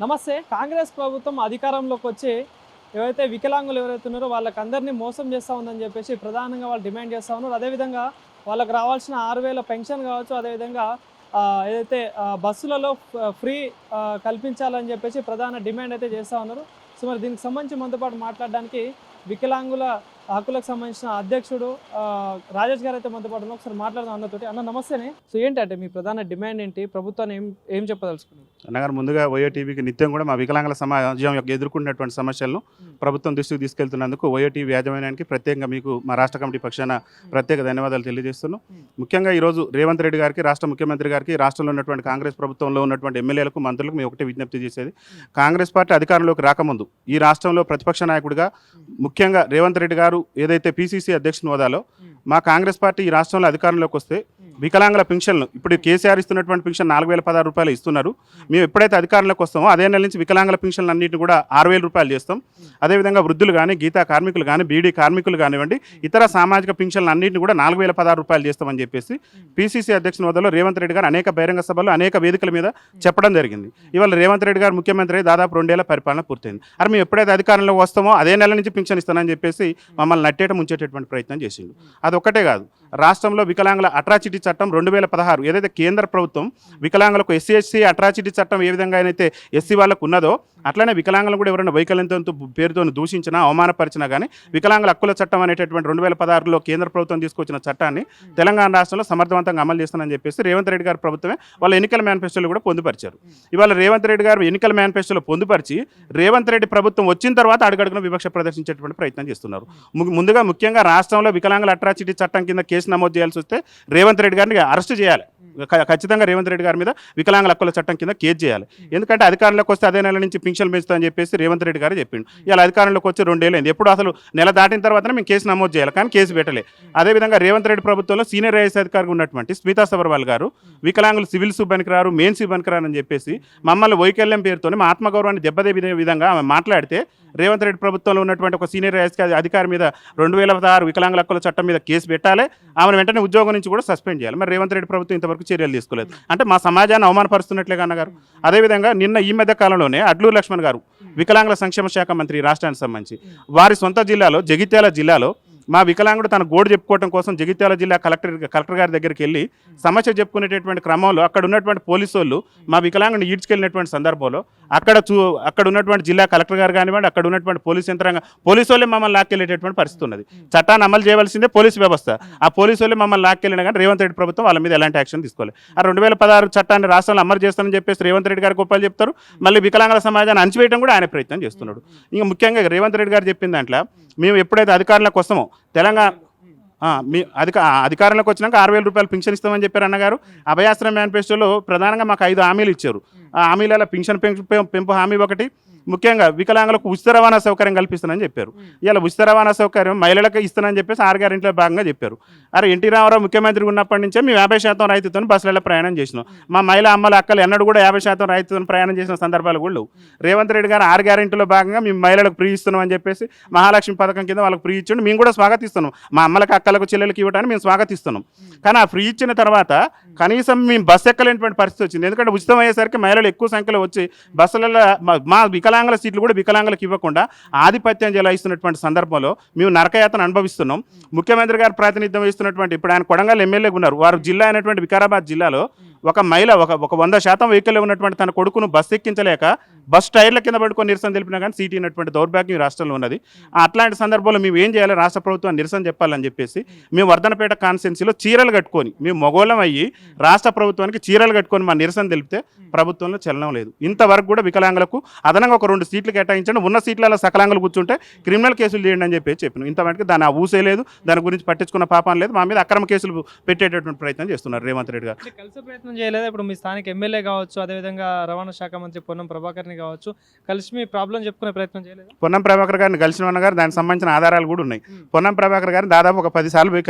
నమస్తే. కాంగ్రెస్ ప్రభుత్వం అధికారంలోకి వచ్చి ఏవైతే వికలాంగులు ఎవరైతే ఉన్నారో వాళ్ళకందరినీ మోసం చేస్తూ ఉందని చెప్పేసి ప్రధానంగా వాళ్ళు డిమాండ్ చేస్తూ ఉన్నారు. అదేవిధంగా వాళ్ళకి రావాల్సిన 6,000 పెన్షన్ కావచ్చు, అదేవిధంగా ఏదైతే బస్సులలో ఫ్రీ కల్పించాలని చెప్పేసి ప్రధాన డిమాండ్ అయితే చేస్తూ ఉన్నారు. సో మరి దీనికి సంబంధించి మనతో పాటు మాట్లాడడానికి వికలాంగుల హక్కులకు సంబంధించిన అధ్యక్షుడు రాజేష్ గారు అయితే మనతో పాటు ఉన్నారు. ఒకసారి మాట్లాడదాం అన్నతోటి. అన్న నమస్తేనే. సో ఏంటంటే మీ ప్రధాన డిమాండ్ ఏంటి, ప్రభుత్వాన్ని ఏం చెప్పదలుచుకున్నారు? అన్నగారు ముందుగా ఓయోటీవీకి నిత్యం కూడా మా వికలాంగుల సమాజం యొక్క ఎదుర్కొన్నటువంటి సమస్యలను ప్రభుత్వం దృష్టికి తీసుకెళ్తున్నందుకు ఓయోటీవీ యాజమాన్యానికి ప్రత్యేకంగా మీకు మా రాష్ట్ర కమిటీ పక్షాన ప్రత్యేక ధన్యవాదాలు తెలియజేస్తున్నాం. ముఖ్యంగా ఈరోజు రేవంత్ రెడ్డి గారికి, రాష్ట్ర ముఖ్యమంత్రి గారికి, రాష్ట్రంలో ఉన్నటువంటి కాంగ్రెస్ ప్రభుత్వంలో ఉన్నటువంటి ఎమ్మెల్యేలకు, మంత్రులకు మేము ఒకటే విజ్ఞప్తి చేసేది, కాంగ్రెస్ పార్టీ అధికారంలోకి రాకముందు ఈ రాష్ట్రంలో ప్రతిపక్ష నాయకుడిగా ముఖ్యంగా రేవంత్ రెడ్డి గారు ఏదైతే పీసీసీ అధ్యక్షుని హోదాలో మా కాంగ్రెస్ పార్టీ ఈ రాష్ట్రంలో అధికారంలోకి వస్తే వికలాంగుల పెన్షన్లు ఇప్పుడు కేసీఆర్ ఇస్తున్నటువంటి పెన్షన్ 4,016 రూపాయలు ఇస్తున్నారు. మేము ఎప్పుడైతే అధికారంలోకి వస్తామో అదే నెల నుంచి వికలాంగుల పెన్షన్లు అన్నింటిని కూడా 6,000 రూపాయలు చేస్తాం. అదేవిధంగా వృద్ధులు కానీ, గీతా కార్మికులు కానీ, బీడీ కార్మికులు కానివ్వండి, ఇతర సామాజిక పెన్షన్లు అన్నింటిని కూడా 4,016 రూపాయలు చేస్తామని చెప్పేసి పీసీసీ అధ్యక్షుని హోదాలో రేవంత్ రెడ్డి గారు అనేక బహిరంగ సభలు, అనేక వేదికల మీద చెప్పడం జరిగింది. ఇవాళ రేవంత్ రెడ్డి గారు ముఖ్యమంత్రి దాదాపు 2 ఏళ్ల పరిపాలన పూర్తయింది. అది మేము ఎప్పుడైతే అధికారంలో వస్తామో అదే నెల నుంచి పెన్షన్ ఇస్తానని చెప్పేసి మమ్మల్ని నట్టేట ముంచేటటువంటి ప్రయత్నం చేసిండు. అది ఒక్కటే కాదు, రాష్ట్రంలో వికలాంగుల అట్రాసిటీ చట్టం 2016 ఏదైతే కేంద్ర ప్రభుత్వం వికలాంగులకు ఎస్సీ ఎస్టీ అట్రాసిటీ చట్టం ఏ విధంగా అయితే ఎస్సీ వాళ్ళకు ఉన్నదో అట్లనే వికలాంగులు కూడా ఎవరైనా వైకల్యంతో పేరుతో దూషించినా, అవమానపరిచినా కానీ వికలాంగుల హక్కుల చట్టం అనేటటువంటి 2016లో కేంద్ర ప్రభుత్వం తీసుకొచ్చిన చట్టాన్ని తెలంగాణ రాష్ట్రంలో సమర్థవంతంగా అమలు చేస్తానని చెప్పేసి రేవంత్ రెడ్డి గారి ప్రభుత్వమే వాళ్ళ ఎన్నికల మేనిఫెస్టోలో కూడా పొందుపరిచారు. ఇవాళ రేవంత్ రెడ్డి గారు ఎన్నికల మేనిఫెస్టోలో పొందుపరిచి రేవంత్ రెడ్డి ప్రభుత్వం వచ్చిన తర్వాత అడుగడుగున వివక్ష ప్రదర్శించేటువంటి ప్రయత్నం చేస్తున్నారు. ముందుగా ముఖ్యంగా రాష్ట్రంలో వికలాంగుల అట్రాసిటీ చట్టం కింద కేసు నమోదు చేయాల్సి వస్తే రేవంత్ రెడ్డి గారిని అరెస్ట్ చేయాలి. ఖచ్చితంగా రేవంత్ రెడ్డి గారి మీద వికలాంగుల హక్కుల చట్టం కింద కేసు చేయాలి. ఎందుకంటే అధికారంలోకి వస్తే అదే నెల నుంచి పింఛన్లు పెంచుతామని చెప్పేసి రేవంత్ రెడ్డి గారు చెప్పిండు. ఇలా అధికారంలోకి వచ్చి 2 ఏళ్ళు అయింది. ఎప్పుడు అసలు నెల దాటిన తర్వాతనే మేము కేసు నమోదు చేయాలి, కానీ కేసు పెట్టలే. అదేవిధంగా రేవంత్ రెడ్డి ప్రభుత్వంలో సీనియర్ ఐఏఎస్ అధికారిగా ఉన్నటువంటి స్మితా సబర్వాల్ గారు వికలాంగులు సివిల్ పనికి రారు, మెయిన్ పనికి రారు అని చెప్పేసి మమ్మల్ని వైకల్యం పేరుతోనే మా ఆత్మగౌరవాన్ని దెబ్బదే విధంగా ఆమె మాట్లాడితే రేవంత్ రెడ్డి ప్రభుత్వంలో ఉన్నటువంటి ఒక సీనియర్ ఐఏఎస్ అధికారి మీద 2016 వికలాంగుల హక్కుల చట్టం మీద కేసు పెట్టాలి, ఆమెను వెంటనే ఉద్యోగం నుంచి కూడా సస్పెండ్ చేయాలి. మరి రేవంత్ రెడ్డి ప్రభుత్వం ఇంతవరకు చర్యలు తీసుకోలేదు. అంటే మా సమాజాన్ని అవమానపరుస్తున్నట్లే అన్నగారు. అదేవిధంగా నిన్న ఈ మధ్య కాలంలోనే అడ్లూరు లక్ష్మణ్ గారు వికలాంగుల సంక్షేమ శాఖ మంత్రి రాష్ట్రానికి సంబంధించి వారి సొంత జిల్లాలో జగిత్యాల జిల్లాలో మా వికలాంగుడు తన గోడు చెప్పుకోవడం కోసం జగిత్యాల జిల్లా కలెక్టర్ గారి దగ్గరికి వెళ్ళి సమస్య చెప్పుకునేటటువంటి క్రమంలో అక్కడ ఉన్నటువంటి పోలీసు వాళ్ళు మా వికలాంగుడిని ఈడ్చుకెళ్ళినటువంటి సందర్భంలో అక్కడ ఉన్నటువంటి జిల్లా కలెక్టర్ గారు కానివ్వండి, అక్కడ ఉన్నటువంటి పోలీసు యంత్రాంగం, పోలీసు వాళ్ళే మమ్మల్ని లాక్కెళ్ళేటటువంటి పరిస్థితి ఉన్నది. చట్టాన్ని అమలు చేయవలసిందే పోలీసు వ్యవస్థ. ఆ పోలీసు వాళ్ళే మమ్మల్ని లాక్కెళ్ళినా కానీ రేవంత్ రెడ్డి ప్రభుత్వం వాళ్ళ మీద ఎలాంటి యాక్షన్ తీసుకోవాలి. ఆ 2016 చట్టాన్ని రాష్ట్రంలో అమలు చేస్తానని చెప్పేసి రేవంత్ రెడ్డి గారు గొప్పలు చెప్తారు, మళ్ళీ వికలాంగుల సమాజాన్ని అణచివేయడం కూడా ఆయన ప్రయత్నం చేస్తున్నాడు. ఇంకా ముఖ్యంగా రేవంత్ రెడ్డి గారు చెప్పిన దాంట్లో మేము ఎప్పుడైతే అధికారంలోకి వస్తామో తెలంగాణ మీ అధికారంలోకి వచ్చినాక 6,000 రూపాయలు పింఛన్ ఇస్తామని చెప్పారు అన్నగారు. అభయాశ్రమ మేనిఫెస్టోలో ప్రధానంగా మాకు 5 హామీలు ఇచ్చారు. ఆ హామీలలో పింఛన్ పెంపు హామీ ఒకటి, ముఖ్యంగా వికలాంగులకు ఉచిత రవాణా సౌకర్యం కల్పిస్తానని చెప్పారు. ఇలా ఉచిత రవాణా సౌకర్యం మహిళలకు ఇస్తానని చెప్పేసి 6 గ్యారెంటీలో భాగంగా చెప్పారు. అరే ఎన్టీ రామారావు ముఖ్యమంత్రి ఉన్నప్పటి నుంచే మేము 50% రాయితీతో బస్సులలో ప్రయాణం చేసినాం. మా మహిళా అమ్మల అక్కలు ఎన్నడూ కూడా 50% రాయితీతో ప్రయాణం చేసిన సందర్భాలు కూడా లేవు. రేవంత్ రెడ్డి గారు 6 గ్యారెంటీలో భాగంగా మేము మహిళలకు ఫ్రీ ఇస్తున్నాం అని చెప్పేసి మహాలక్ష్మి పథకం కింద వాళ్ళకి ఫ్రీ ఇచ్చిండు. మేము కూడా స్వాగతిస్తున్నాం. మా అమ్మలకు, అక్కలకు, చెల్లెలకు ఇవ్వడానికి మేము స్వాగతిస్తున్నాం. కానీ ఆ ఫ్రీ ఇచ్చిన తర్వాత కనీసం మేము బస్సు ఎక్కలేనటువంటి పరిస్థితి వచ్చింది. ఎందుకంటే ఉచితం అయ్యేసరికి మహిళలు ఎక్కువ సంఖ్యలో వచ్చి బస్సులలో మా వికలాంగుల సీట్లు కూడా వికలాంగులకు ఇవ్వకుండా ఆధిపత్యం చెలాయిస్తున్నటువంటి సందర్భంలో మేము నరకయాతను అనుభవిస్తున్నాం. ముఖ్యమంత్రి గారు ప్రాతినిధ్యం వహిస్తున్నటువంటి ఇప్పుడు ఆయన కొడంగల్ ఎమ్మెల్యేగా ఉన్నారు. వారు జిల్లా అయినటువంటి వికారాబాద్ జిల్లాలో ఒక మహిళ ఒక 100% వెహికల్లో ఉన్నటువంటి తన కొడుకును బస్సు ఎక్కించలేక బస్ టైర్ల కింద పడుకొని నిరసన తెలిపినా కానీ సీటీ అయినటువంటి దౌర్భాగ్యం రాష్ట్రంలో ఉన్నది. అట్లాంటి సందర్భంలో మేము ఏం చేయాలి, రాష్ట్ర ప్రభుత్వం నిరసన చెప్పాలని చెప్పేసి మేము వర్ధనపేట కాన్స్టిట్యున్సీలో చీరలు కట్టుకొని మేము మగోళం అయ్యి రాష్ట్ర ప్రభుత్వానికి చీరలు కట్టుకొని మా నిరసన తెలిపితే ప్రభుత్వంలో చలనం లేదు. ఇంతవరకు కూడా వికలాంగులకు అదనంగా ఒక 2 సీట్లు కేటాయించండి, ఉన్న సీట్లలో సకలాంగులు కూర్చుంటే క్రిమినల్ కేసులు చేయండి అని చెప్పినాం. ఇంతవరకు దాన్ని ఊసే లేదు, దాని గురించి పట్టించుకున్న పాపం లేదు. మా మీద అక్రమ కేసులు పెట్టేటటువంటి ప్రయత్నం చేస్తున్నారు రేవంత్ రెడ్డి గారు. చేయలేదు. ఇప్పుడు మీ స్థానిక ఎమ్మెల్యే కావచ్చు, అదేవిధంగా రవాణా శాఖ మంత్రి పొన్నం ప్రభాకర్ని కావచ్చు, కలిసి మీ ప్రాబ్లం చెప్పుకునే ప్రయత్నం చేయలేదు. పొన్నం ప్రభాకర్ గారిని కలిసిన గారు దానికి సంబంధించిన ఆధారాలు కూడా ఉన్నాయి. పొన్నం ప్రభాకర్ గారిని దాదాపు ఒక 10 సార్లు పోయి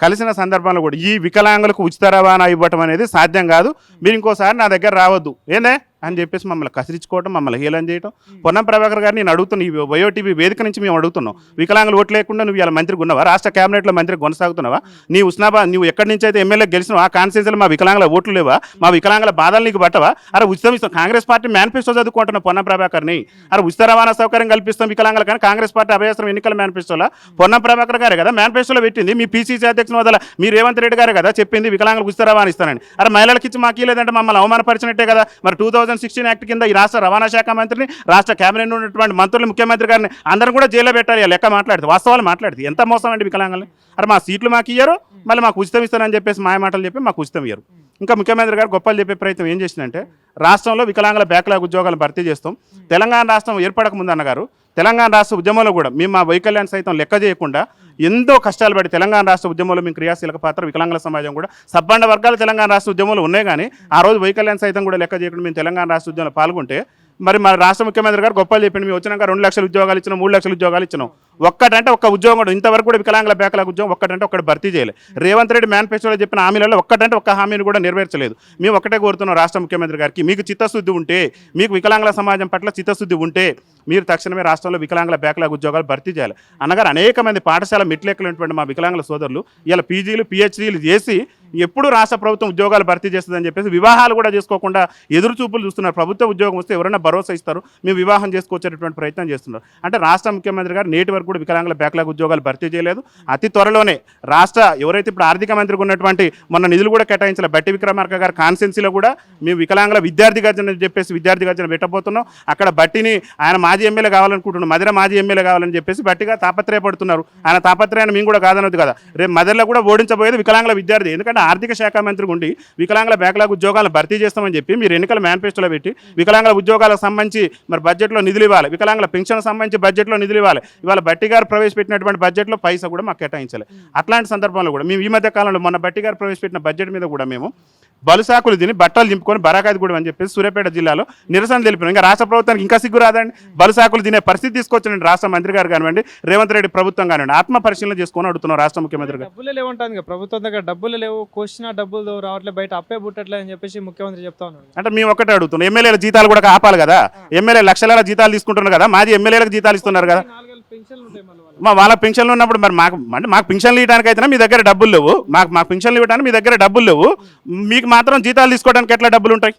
కలిసిన సందర్భంలో కూడా ఈ వికలాంగులకు ఉచిత రవాణా ఇవ్వటం అనేది సాధ్యం కాదు, మీరు ఇంకోసారి నా దగ్గర రావద్దు, ఏందే అని చెప్పేసి మమ్మల్ని కసిరించుకోవడం, మమ్మల్ని హేళన చేయడం. పొన్నం ప్రభాకర్ గారిని నేను అడుగుతున్నా, ఈ వైఓటీవీ వేదిక నుంచి మేము అడుగుతున్నాం, వికలాంగులు ఓట్లు లేకుండా నువ్వు ఇలా మంత్రికి ఉన్నావా, రాష్ట్ర కేబినెట్లో మంత్రి కొనసాగుతున్నావా, నీ ఉస్నాబాద్ నువ్వు ఎక్కడి నుంచి అయితే ఎమ్మెల్యే గెలిచినావు ఆ కాన్స్టిట్యూన్సీలో మా వికలాంగుల ఓట్లు లేవా, మా వికలాంగుల బాధలు నీకు పట్టవా? అరే ఉచితం ఇస్తాం, కాంగ్రెస్ పార్టీ మేనిఫెస్టో చదువుకుంటున్నాం పొన్నం ప్రభాకర్ని. అరే ఉచిత రవాణా సౌకర్యం కల్పిస్తాం వికలాంగులు, కానీ కాంగ్రెస్ పార్టీ అభయస్త్రం ఎన్నికల మేనిఫెస్టోలో పొన్నం ప్రభాకర్ గారే కదా మేనిఫెస్టోలో పెట్టింది. మీ పీసీసీ అధ్యక్షుని వదల మీ రేవంత్ రెడ్డి గారే కదా చెప్పింది వికలాంగులకు ఉచిత రవాణా ఇస్తానని. అరే మహిళలకు ఇచ్చి మాకు లేదంటే మమ్మల్ని అవమానపరిచినట్టే కదా. మరి 2016 యాక్ట్ కింద ఈ రాష్ట్ర రవాణా శాఖ మంత్రిని, రాష్ట్ర కేబినెట్ ఉన్నటువంటి మంత్రులు, ముఖ్యమంత్రి గారిని అందరూ కూడా జైల్లో పెట్టాలి. లెక్క మాట్లాడితే వాస్తవాలు మాట్లాడితే ఎంత మోసం అండి వికలాంగుల్ని. అరే మా సీట్లు మాకు ఇయ్యరు, మళ్ళీ మాకు ఉచితం ఇస్తానని చెప్పేసి మాయ మాటలు చెప్పి మాకు ఉచితం ఇయ్యరు. ఇంకా ముఖ్యమంత్రి గారు గొప్పలు చెప్పే ప్రయత్నం ఏం చేసిందంటే, రాష్ట్రంలో వికలాంగుల బ్యాక్లాగ్ ఉద్యోగాలను భర్తీ చేస్తాం. తెలంగాణ రాష్ట్రం ఏర్పడక ముందు అన్నగారు తెలంగాణ రాష్ట్ర ఉద్యమంలో కూడా మేము మా వైకల్యాన్ని సైతం లెక్క చేయకుండా ఎంతో కష్టాలు పడి తెలంగాణ రాష్ట్ర ఉద్యమంలో మేము క్రియాశీలక పాత్ర, వికలాంగుల సమాజం కూడా సబ్బండ వర్గాలు తెలంగాణ రాష్ట్ర ఉద్యమంలో ఉన్నాయి. కానీ ఆ రోజు వైకల్యాన్ని సైతం కూడా లెక్క చేయకుండా మేము తెలంగాణ రాష్ట్ర ఉద్యమంలో పాల్గొంటే, మరి మా రాష్ట్ర ముఖ్యమంత్రి గారు గొప్పలు చెప్పింది, మేము వచ్చినాక 2 లక్షల ఉద్యోగాలు ఇచ్చినాం, 3 లక్షల ఉద్యోగాలు ఇచ్చినాం. ఒక్కటంటే ఒక్క ఉద్యోగం కూడా ఇంతవరకు కూడా వికలాంగుల బ్యాక్లాగ్ ఉద్యోగం ఒక్కటంటే ఒక్కటి భర్తీ చేయలేదు. రేవంత్ రెడ్డి మేనిఫెస్టోలో చెప్పిన హామీలలో ఒక్కటంటే ఒక్క హామీని కూడా నెరవేర్చలేదు. మేము ఒకటే కోరుతున్నాం రాష్ట్ర ముఖ్యమంత్రి గారికి, మీకు చిత్తశుద్ధి ఉంటే, మీకు వికలాంగుల సమాజం పట్ల చిత్తశుద్ధి ఉంటే మీరు తక్షణమే రాష్ట్రంలో వికలాంగుల బ్యాక్లాగ్ ఉద్యోగాలు భర్తీ చేయాలి. అనగారు అనేక మంది పాఠశాల మెట్లెక్కలేనటువంటి మా వికలాంగుల సోదరులు ఇలా పీజీలు పిహెచ్డీలు చేసి ఎప్పుడు రాష్ట్ర ప్రభుత్వం ఉద్యోగాలు భర్తీ చేస్తుందని చెప్పేసి వివాహాలు కూడా చేసుకోకుండా ఎదురు చూపులు చూస్తున్నారు. ప్రభుత్వ ఉద్యోగం వస్తే ఎవరైనా భరోసా ఇస్తారు, మేము వివాహం చేసుకొచ్చేటటువంటి ప్రయత్నం చేస్తున్నారు. అంటే రాష్ట్ర ముఖ్యమంత్రి గారు నేటి వరకు కూడా వికలాంగుల బ్యాక్లాగ్ ఉద్యోగాలు భర్తీ చేయలేదు. అతి త్వరలోనే రాష్ట్ర ఎవరైతే ఇప్పుడు ఆర్థిక మంత్రికి ఉన్నటువంటి మొన్న నిధులు కూడా కేటాయించాలి బట్టి విక్రమార్క గారి కాన్స్టిట్యున్సీలో కూడా మేము వికలాంగుల విద్యార్థి గర్జన చెప్పేసి విద్యార్థి గర్జన పెట్టబోతున్నాం. అక్కడ బట్టిని ఆయన మాజీ ఎమ్మెల్యే కావాలనుకుంటున్నాం, మదిర మాజీ ఎమ్మెల్యే కావాలని చెప్పేసి బట్టిగా తాపత్రయపడుతున్నారు. ఆయన తాపత్రయాన్ని మేము కూడా కాదనొద్దు కదా. రేపు మదిరలో కూడా ఓడించబోయేది వికలాంగుల విద్యార్థి. ఎందుకంటే ఆర్థిక శాఖ మంత్రి ఉండి వికలాంగుల బ్యాక్లాగ్ ఉద్యోగాలను భర్తీ చేస్తామని చెప్పి మీరు ఎన్నికల మేనిఫెస్టోలో పెట్టి వికలాంగుల ఉద్యోగాలకు సంబంధించి మరి బడ్జెట్లో నిధులు ఇవ్వాలి, వికలాంగుల పెన్షన్ సంబంధించి బడ్జెట్లో నిధులు ఇవ్వాలి. ఇవాళ బట్టి గారు ప్రవేశపెట్టినటువంటి బడ్జెట్లో పైసా కూడా మాకు కేటాయించాలి. అట్లాంటి సందర్భంలో కూడా మేము ఈ మధ్య కాలంలో మొన్న బట్టి గారు ప్రవేశపెట్టిన బడ్జెట్ మీద కూడా మేము బలుసాకులు తిని బట్టలు దింపుకొని బరాకాదిగూడెం అని చెప్పేసి సూర్యాపేట జిల్లాలో నిరసన తెలిపినాం. ఇంకా రాష్ట్ర ప్రభుత్వానికి ఇంకా సిగ్గు రాదండి, బలుసాకులు తినే పరిస్థితి తీసుకొచ్చిన రాష్ట్ర మంత్రి గారు కానివ్వండి, రేవంత్ రెడ్డి ప్రభుత్వం కానివ్వండి, ఆత్మ పరిశీలన చేసుకొని అడుగుతున్నాం రాష్ట్ర ముఖ్యమంత్రి గారు. డబ్బులు లేవుంటుంది, ప్రభుత్వం దగ్గర డబ్బులు లేవు, కోసిన డబ్బులు రావట్లేదు, బయట అప్పే పుట్టట్లేదు అని చెప్పేసి ముఖ్యమంత్రి చెప్తా ఉన్నారు. అంటే మేము ఒకటే అడుగుతున్నాం, ఎమ్మెల్యేల జీతాలు కూడా ఆపాలి కదా. ఎమ్మెల్యే లక్షల జీతాలు తీసుకుంటున్నారు కదా, మాజీ ఎమ్మెల్యేలకు జీతాలు ఇస్తున్నారు కదా. వాళ్ళ పెన్షన్లు ఉన్నప్పుడు మరి మాకు అంటే మాకు పెన్షన్లు ఇవ్వడానికి అయితే మీ దగ్గర డబ్బులు లేవు, మాకు పెన్షన్లు ఇవ్వడానికి మీ దగ్గర డబ్బులు లేవు, మీకు మాత్రం జీతాలు తీసుకోవడానికి ఎట్లా డబ్బులు ఉంటాయి?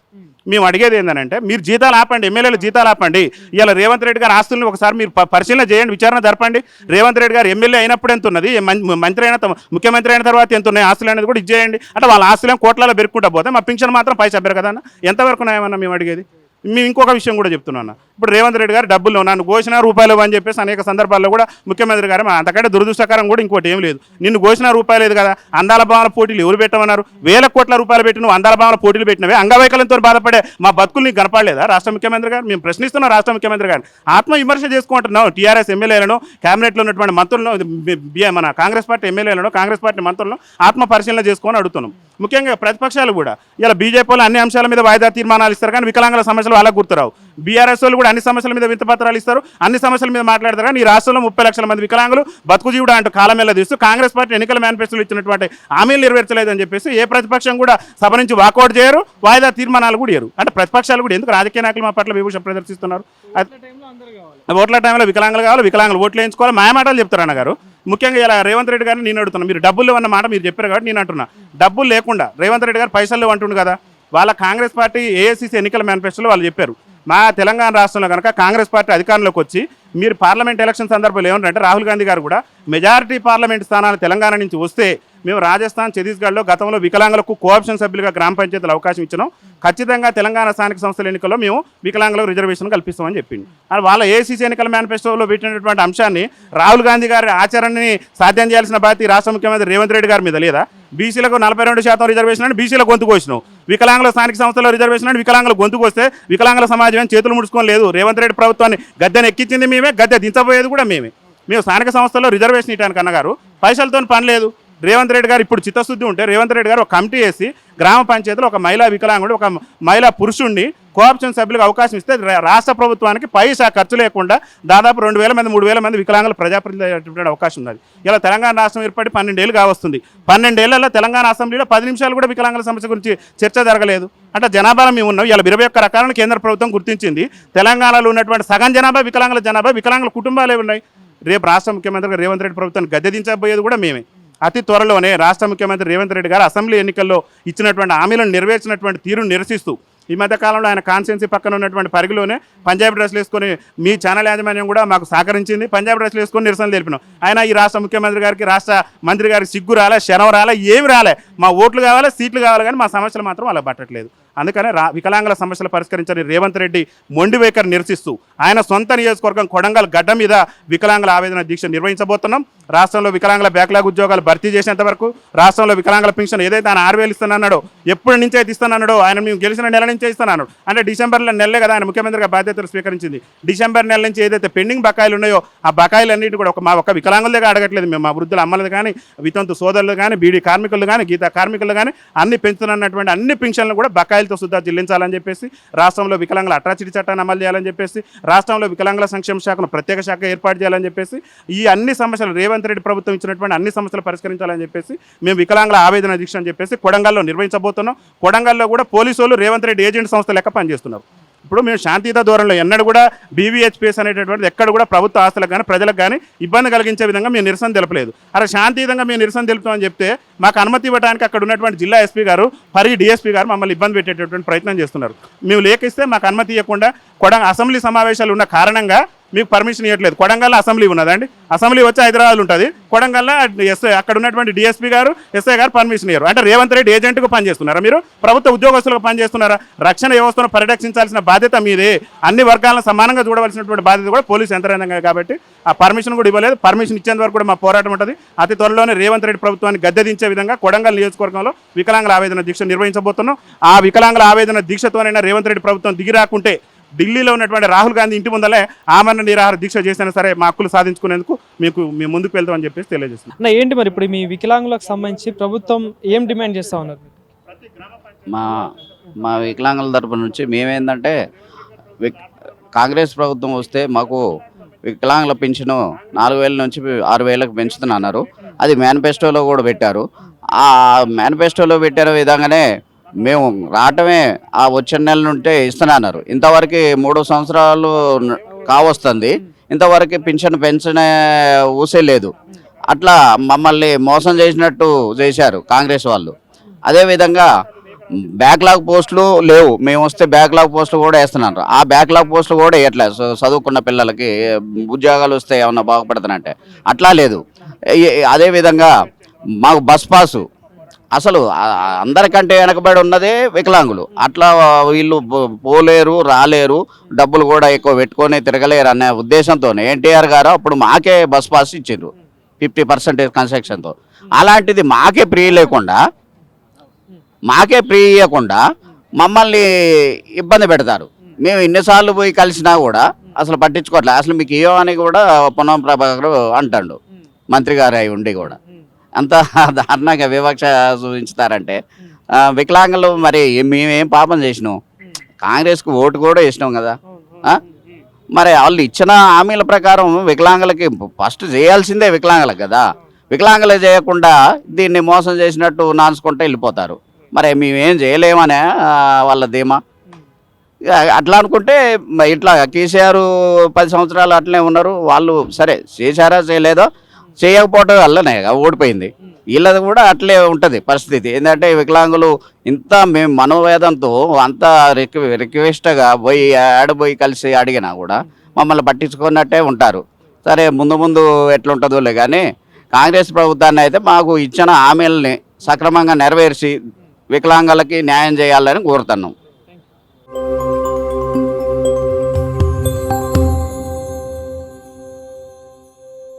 మేము అడిగేది ఏంటంటే మీరు జీతాలు ఆపండి, ఎమ్మెల్యేలు జీతాలు ఆపండి. ఇలా రేవంత్ రెడ్డి గారి ఆస్తులను ఒకసారి మీరు పరిశీలన చేయండి, విచారణ జరపండి. రేవంత్ రెడ్డి గారు ఎమ్మెల్యే అయినప్పుడు ఎంత ఉన్నది, మంత్రి అయిన ముఖ్యమంత్రి అయిన తర్వాత ఎంత ఉన్నాయి ఆస్తులు అనేది కూడా ఇచ్చేయండి. అంటే వాళ్ళ ఆస్తులను కోట్లలో పెరుక్కుంటా పోతే మా పెన్షన్ మాత్రం పైసా పెరగదు కదా. ఎంతవరకు ఉన్నాయమన్నా మేము అడిగేది. మేము ఇంకొక విషయం కూడా చెప్తున్నాను, ఇప్పుడు రేవంత్ రెడ్డి గారు డబ్బులు నన్ను ఘోషణ రూపాయలు అని చెప్పేసి అనేక సందర్భాల్లో కూడా ముఖ్యమంత్రి గారు అంతకంటే దురదృష్టకరం కూడా ఇంకోటి ఏం లేదు. నిన్ను ఘోషణ రూపాయలు లేదు కదా, అందాల భావన పోటీలు ఎవరు పెట్టమన్నారు? వేల కోట్ల రూపాయలు పెట్టి నువ్వు అందాల భావన పోటీలు పెట్టినవే, అంగవైకల్యంతో బాధపడే మా బతుకులు నీకు కనపడలేదా రాష్ట్ర ముఖ్యమంత్రి గారు? మేము ప్రశ్నిస్తున్నాం రాష్ట్ర ముఖ్యమంత్రి గారు, ఆత్మవిమర్శ చేసుకుంటున్నాం. టీఆర్ఎస్ ఎమ్మెల్యేలను, క్యాబినెట్లో ఉన్నటువంటి మంత్రులను, మన కాంగ్రెస్ పార్టీ ఎమ్మెల్యేలను, కాంగ్రెస్ పార్టీ మంత్రులను ఆత్మ పరిశీలన చేసుకొని అడుగుతున్నాం. ముఖ్యంగా ప్రతిపక్షాలు కూడా ఇలా బీజేపీలో అన్ని అంశాల మీద వాయిదా తీర్మానాలు ఇస్తారు, కానీ వికలాంగుల సమస్యలు వాళ్ళకు గుర్తురావు. బీఆర్ఎస్ వాళ్ళు కూడా అన్ని సమస్యల మీద వింతపత్రాలు ఇస్తారు, అన్ని సమస్యల మీద మాట్లాడతారు, కానీ ఈ రాష్ట్రంలో 30 లక్షల మంది వికలాంగులు బతుకు జీవుడు అంటూ కాలమేళ తీస్తూ కాంగ్రెస్ పార్టీ ఎన్నికల మేనిఫెస్టోలో ఇచ్చినటువంటి హామీలు నెరవేర్చలేదని చెప్పేసి ఏ ప్రతిపక్షం కూడా సభ నుంచి వాకౌట్ చేయరు, వాయిదా తీర్మానాలు కూడా ఇయ్యరు. అంటే ప్రతిపక్షాలు కూడా ఎందుకు రాజకీయ నాయకులు మా పట్ల విభూషణ ప్రదర్శిస్తున్నారు? ఓట్ల టైంలో వికలాంగులు కావాలి, వికలాంగులు ఓట్లు వేయించుకోవాలి, మాయమాటలు చెప్తారు అన్నగారు. ముఖ్యంగా ఇలా రేవంత్ రెడ్డి గారిని నేను అడుగుతున్నాను, మీరు డబ్బులు అన్న మాట మీరు చెప్పారు కాబట్టి నేను అంటున్నా, డబ్బులు లేకుండా రేవంత్ రెడ్డి గారు పైసలు లేవు అంటుండు కదా. వాళ్ళ కాంగ్రెస్ పార్టీ ఏఐసీసీ ఎన్నికల మేనిఫెస్టోలో వాళ్ళు చెప్పారు, మా తెలంగాణ రాష్ట్రంలో కనుక కాంగ్రెస్ పార్టీ అధికారంలోకి వచ్చి మీరు పార్లమెంట్ ఎలక్షన్ సందర్భంలో ఏమంటారంటే రాహుల్ గాంధీ గారు కూడా మెజారిటీ పార్లమెంట్ స్థానాలు తెలంగాణ నుంచి వస్తే మేము రాజస్థాన్, ఛత్తీస్గఢ్లో గతంలో వికలాంగులకు కోఆప్షన్ సభ్యులుగా గ్రామ పంచాయతీలు అవకాశం ఇచ్చినాం, ఖచ్చితంగా తెలంగాణ స్థానిక సంస్థల ఎన్నికల్లో మేము వికలాంగులకు రిజర్వేషన్ కల్పిస్తామని చెప్పింది. అని వాళ్ళ ఏఐసీసీ ఎన్నికల మేనిఫెస్టోలో పెట్టినటువంటి అంశాన్ని రాహుల్ గాంధీ గారి ఆచరణని సాధ్యం చేయాల్సిన బాధ్యత రాష్ట్ర ముఖ్యమంత్రి రేవంత్ రెడ్డి గారి మీద లేదా? బీసీలకు 42% రిజర్వేషన్ అని బీసీల గొంతుకు వచ్చినావు, వికలాంగుల స్థానిక సంస్థల రిజర్వేషన్ అని వికలాంగుల గొంతుకు వస్తే వికలాంగుల సమాజం చేతులు ముడుచుకొని లేదు. రేవంత్ రెడ్డి ప్రభుత్వాన్ని గద్దెను ఎక్కించింది మేమే, గద్దె దించబోయేది కూడా మేమే. మేము స్థానిక సంస్థల్లో రిజర్వేషన్ ఇవ్వడానికి అన్నగారు పైసలతో పని లేదు, రేవంత్ రెడ్డి గారు ఇప్పుడు చిత్తశుద్ధి ఉంటే రేవంత్ రెడ్డి గారు ఒక కమిటీ వేసి గ్రామ పంచాయతీలో ఒక మహిళా వికలాంగుడు ఒక మహిళా పురుషుడిని కోఆప్షన్ సభ్యులకు అవకాశం ఇస్తే రాష్ట్ర ప్రభుత్వానికి పైసా ఖర్చు లేకుండా దాదాపు 2,000 మంది 3,000 మంది వికలాంగులు ప్రజాప్రతినిధులు అవకాశం ఉన్నది. ఇలా తెలంగాణ రాష్ట్రం ఏర్పడి 12 ఏళ్ళు కావస్తుంది. 12 ఏళ్లలో తెలంగాణ అసెంబ్లీలో 10 నిమిషాలు కూడా వికలాంగుల సమస్య గురించి చర్చ జరగలేదు. అంటే జనాభాలో మేము ఉన్నాం. ఇలా 21 రకాలను కేంద్ర ప్రభుత్వం గుర్తించింది. తెలంగాణలో ఉన్నటువంటి సగం జనాభా వికలాంగుల కుటుంబాలే ఉన్నాయి. రేపు రాష్ట్ర ముఖ్యమంత్రి రేవంత్ రెడ్డి ప్రభుత్వాన్ని గద్దెదించబోయేది కూడా మేమే. అతి త్వరలోనే రాష్ట్ర ముఖ్యమంత్రి రేవంత్ రెడ్డి గారు అసెంబ్లీ ఎన్నికల్లో ఇచ్చినటువంటి హామీలను నెరవేర్చినటువంటి తీరును నిరసిస్తూ ఈ మధ్యకాలంలో ఆయన కాన్స్టిట్యున్సీ పక్కన ఉన్నటువంటి పరిగిలోనే పంజాబీ డ్రెస్లు వేసుకొని మీ ఛానల్ యాజమాన్యం కూడా మాకు సహకరించింది. పంజాబీ డ్రెస్లు వేసుకొని నిరసన తెలిపినాం. ఆయన ఈ రాష్ట్ర ముఖ్యమంత్రి గారికి రాష్ట్ర మంత్రి గారికి సిగ్గు రాలే, శరం రాలే, ఏమి రాలే. మా ఓట్లు కావాలి, సీట్లు కావాలి, కానీ మా సమస్యలు మాత్రం అలా పట్టట్లేదు. అందుకనే వికలాంగుల సమస్యలు పరిష్కరించని రేవంత్ రెడ్డి మొండి వైఖరి నిరసిస్తూ ఆయన సొంత నియోజకవర్గం కొడంగల్ గడ్డ మీద వికలాంగుల ఆవేదన దీక్ష నిర్వహించబోతున్నాం. రాష్ట్రంలో వికలాంగుల బ్యాక్లాగ్ ఉద్యోగాలు భర్తీ చేసేంత వరకు, రాష్ట్రంలో వికలాంగుల పెన్షన్ ఏదైతే ఆయన 6,000 ఇస్తానన్నాడో, ఎప్పటి నుంచి అయితే ఇస్తానన్నాడో, ఆయన మేము గెలిచిన నెల నుంచే ఇస్తానన్నాడు. అంటే డిసెంబర్లో నెలలే కదా ఆయన ముఖ్యమంత్రిగా బాధ్యతలు స్వీకరించింది. డిసెంబర్ నెల నుంచి ఏదైతే పెండింగ్ బకాయిలు ఉన్నాయో ఆ బకాయిలన్నిటి కూడా మా ఒక్క వికలాంగులదే అడగట్లేదు మేము. మా వృద్ధుల అమ్మలది కానీ, వితంతు సోదరులు కానీ, బీడీ కార్మికులు కానీ, గీతా కార్మికులు కానీ అన్ని పెంచుతున్నటువంటి అన్ని పెన్షన్లు కూడా బకాయిలతో సుద్దా చెల్లించాలని చెప్పేసి, రాష్ట్రంలో వికలాంగుల అట్రాసిటీ చట్టాన్ని అమలు చేయాలని చెప్పేసి, రాష్ట్రంలో వికలాంగుల సంక్షేమ శాఖను ప్రత్యేక శాఖ ఏర్పాటు చేయాలని చెప్పేసి, ఈ అన్ని సమస్యలు రేవంత్ రెడ్డి ప్రభుత్వం ఇచ్చినటువంటి అన్ని సమస్యలు పరిష్కరించాలని చెప్పేసి మేము వికలాంగుల ఆవేదన దీక్ష అని చెప్పేసి కొడంగల్లో నిర్వహించబోతున్నాం. కొడంగల్లో కూడా పోలీసు వాళ్ళు రేవంత్ రెడ్డి ఏజెంట్ సంస్థ లెక్క పనిచేస్తున్నారు. ఇప్పుడు మేము శాంతియుత ధోరణిలో ఎన్నడూ కూడా బీవీహెచ్పీఎస్ అనేటటువంటిది ఎక్కడ కూడా ప్రభుత్వ ఆస్తులకు కానీ ప్రజలకు కానీ ఇబ్బంది కలిగించే విధంగా మేము నిరసన తెలపలేదు. అలా శాంతియుతంగా మేము నిరసన తెలుపుతామని చెప్తే మాకు అనుమతి ఇవ్వడానికి అక్కడ ఉన్నటువంటి జిల్లా ఎస్పీ గారు డిఎస్పీ గారు మమ్మల్ని ఇబ్బంది పెట్టేటటువంటి ప్రయత్నం చేస్తున్నారు. మేము లేకిస్తే మాకు అనుమతి ఇవ్వకుండా అసెంబ్లీ సమావేశాలు ఉన్న కారణంగా మీకు పర్మిషన్ ఇవ్వట్లేదు. కొడంగల్లో అసెంబ్లీ ఉన్నదండి. అసెంబ్లీ వచ్చి హైదరాబాద్ ఉంటుంది. కొడంగల్లో ఎస్ఐ అక్కడ ఉన్నటువంటి డిఎస్పీ గారు ఎస్ఐ గారు పర్మిషన్ ఇవ్వరు. అంటే రేవంత్ రెడ్డి ఏజెంట్కు పనిచేస్తున్నారా మీరు? ప్రభుత్వ ఉద్యోగస్తులకు పనిచేస్తున్నారా? రక్షణ వ్యవస్థను పరిరక్షించాల్సిన బాధ్యత మీదే. అన్ని వర్గాలను సమానంగా చూడవలసినటువంటి బాధ్యత కూడా పోలీసు యంత్రాంగం కాబట్టి ఆ పర్మిషన్ కూడా ఇవ్వలేదు. పర్మిషన్ ఇచ్చేంత వరకు కూడా మా పోరాటం ఉంటుంది. అతి త్వరలోనే రేవంత్ రెడ్డి ప్రభుత్వాన్ని గద్దెదించే విధంగా కొడంగల్ నియోజకవర్గంలో వికలాంగుల ఆవేదన దీక్ష నిర్వహించబోతున్నాం. ఆ వికలాంగుల ఆవేదన దీక్షతోనైనా రేవంత్ రెడ్డి ప్రభుత్వం దిగిరాకుంటే ఢిల్లీలో ఉన్నటువంటి రాహుల్ గాంధీ ఇంటి ముందలే ఆమరణ నిరాహార దీక్ష చేసినా సరే మా హక్కులు సాధించుకునేందుకు మేము ముందుకు వెళ్తామని చెప్పేసి తెలియజేస్తున్నాం. ఏంటి మరి ఇప్పుడు మీ వికలాంగులకు సంబంధించి ప్రభుత్వం ఏం డిమాండ్ చేస్తా ఉన్నారు? మా వికలాంగుల తరపు నుంచి మేమేందంటే కాంగ్రెస్ ప్రభుత్వం వస్తే మాకు వికలాంగుల పెన్షన్ 4,000 నుంచి 6,000కు పెంచుతున్నారు. అది మేనిఫెస్టోలో కూడా పెట్టారు. ఆ మేనిఫెస్టోలో పెట్టిన విధంగానే మేము రావటమే ఆ వచ్చే నెల నుంటే ఇస్తున్నారు. ఇంతవరకు 3 సంవత్సరాలు కావస్తుంది. ఇంతవరకు పెన్షన్ పెంచనే ఊసే లేదు. అట్లా మమ్మల్ని మోసం చేసినట్టు చేశారు కాంగ్రెస్ వాళ్ళు. అదేవిధంగా బ్యాక్లాగ్ పోస్టులు లేవు. మేము వస్తే బ్యాక్లాగ్ పోస్టులు కూడా వేస్తున్నారు. ఆ బ్యాక్లాగ్ పోస్టులు కూడా వేయట్లేదు. చదువుకున్న పిల్లలకి ఉద్యోగాలు వస్తే ఏమన్నా బాగుపడుతున్నట్టే అట్లా లేదు. అదేవిధంగా మాకు బస్ పాసు అసలు అందరికంటే వెనకబడి ఉన్నదే వికలాంగులు. అట్లా వీళ్ళు పోలేరు, రాలేరు, డబ్బులు కూడా ఎక్కువ పెట్టుకొని తిరగలేరు అనే ఉద్దేశంతో ఎన్టీఆర్ గారు అప్పుడు మాకే బస్ పాస్ ఇచ్చారు 50% కన్సెషన్తో. అలాంటిది మాకే ఫ్రీ ఇవ్వకుండా మమ్మల్ని ఇబ్బంది పెడతారు. మేము ఇన్నిసార్లు పోయి కలిసినా కూడా అసలు పట్టించుకోవట్లేదు. అసలు మీకు ఏమని కూడా పొన్నం ప్రభాకర్ అంటాడు, మంత్రి గారు అయి ఉండి కూడా. అంత దారుణంగా వివక్ష చూపించుతారంటే వికలాంగులు మరి మేమేం పాపం చేసినాం? కాంగ్రెస్కు ఓటు కూడా వేసినాం కదా. మరి వాళ్ళు ఇచ్చిన హామీల ప్రకారం వికలాంగులకి ఫస్ట్ చేయాల్సిందే వికలాంగులకు కదా. వికలాంగులు చేయకుండా దీన్ని మోసం చేసినట్టు నాన్సుకుంటే వెళ్ళిపోతారు. మరి మేమేం చేయలేమనే వాళ్ళ ధీమా. అట్లా అనుకుంటే ఇట్లా కేసీఆర్ 10 సంవత్సరాలు అట్లనే ఉన్నారు. వాళ్ళు సరే చేశారా చేయలేదో, చేయకపోవటం వల్లనే ఓడిపోయింది. వీళ్ళది కూడా అట్లే ఉంటుంది పరిస్థితి. ఏంటంటే వికలాంగులు ఇంత మేము మనోవేదంతో అంత రిక్వెస్ట్గా పోయి ఆడబోయి కలిసి అడిగినా కూడా మమ్మల్ని పట్టించుకున్నట్టే ఉంటారు. సరే ముందు ఎట్లుంటుందో కానీ కాంగ్రెస్ ప్రభుత్వాన్ని అయితే మాకు ఇచ్చిన హామీలని సక్రమంగా నెరవేర్చి వికలాంగులకి న్యాయం చేయాలని కోరుతున్నాం.